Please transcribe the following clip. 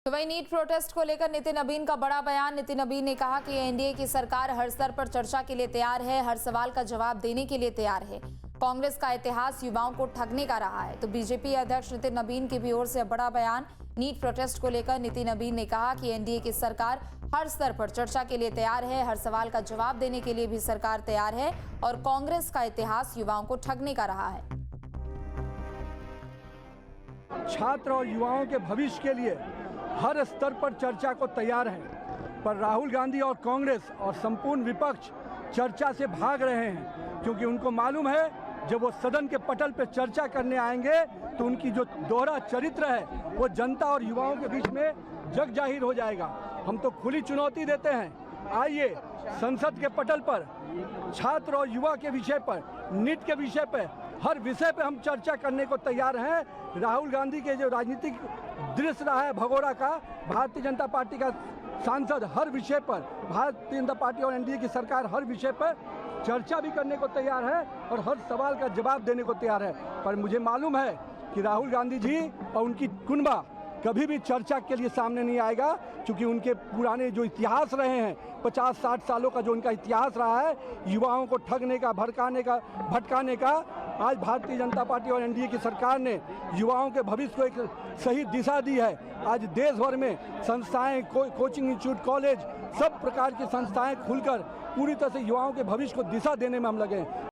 तो वहीं NEET protest को लेकर नितिन नबीन का बड़ा बयान। नितिन नबीन ने कहा कि एनडीए की सरकार हर स्तर पर चर्चा के लिए तैयार है, हर सवाल का जवाब देने के लिए तैयार है। कांग्रेस का इतिहास युवाओं को ठगने का रहा है। तो बीजेपी अध्यक्ष नितिन नबीन की भी ओर से बड़ा बयान। नीट प्रोटेस्ट को लेकर नितिन नबीन ने कहा कि एनडीए की सरकार हर स्तर पर चर्चा के लिए तैयार है, हर सवाल का जवाब देने के लिए भी सरकार तैयार है और कांग्रेस का इतिहास युवाओं को ठगने का रहा है। छात्र और युवाओं के भविष्य के लिए हर स्तर पर चर्चा को तैयार है, पर राहुल गांधी और कांग्रेस और संपूर्ण विपक्ष चर्चा से भाग रहे हैं, क्योंकि उनको मालूम है जब वो सदन के पटल पर चर्चा करने आएंगे तो उनकी जो दोहरा चरित्र है वो जनता और युवाओं के बीच में जग जाहिर हो जाएगा। हम तो खुली चुनौती देते हैं, आइए संसद के पटल पर छात्र और युवा के विषय पर, नीट के विषय पर, हर विषय पे हम चर्चा करने को तैयार हैं। राहुल गांधी के जो राजनीतिक दृश्य रहा है भगोड़ा का, भारतीय जनता पार्टी का सांसद हर विषय पर, भारतीय जनता पार्टी और एनडीए की सरकार हर विषय पर चर्चा भी करने को तैयार है और हर सवाल का जवाब देने को तैयार है। पर मुझे मालूम है कि राहुल गांधी जी और उनकी कुनबा कभी भी चर्चा के लिए सामने नहीं आएगा, क्योंकि उनके पुराने जो इतिहास रहे हैं, 50-60 सालों का जो उनका इतिहास रहा है युवाओं को ठगने का, भड़काने का, भटकाने का, आज भारतीय जनता पार्टी और एनडीए की सरकार ने युवाओं के भविष्य को एक सही दिशा दी है। आज देश भर में संस्थाएं, कोचिंग इंस्टीट्यूट, कॉलेज, सब प्रकार की संस्थाएं खुलकर पूरी तरह से युवाओं के भविष्य को दिशा देने में हम लगे हैं।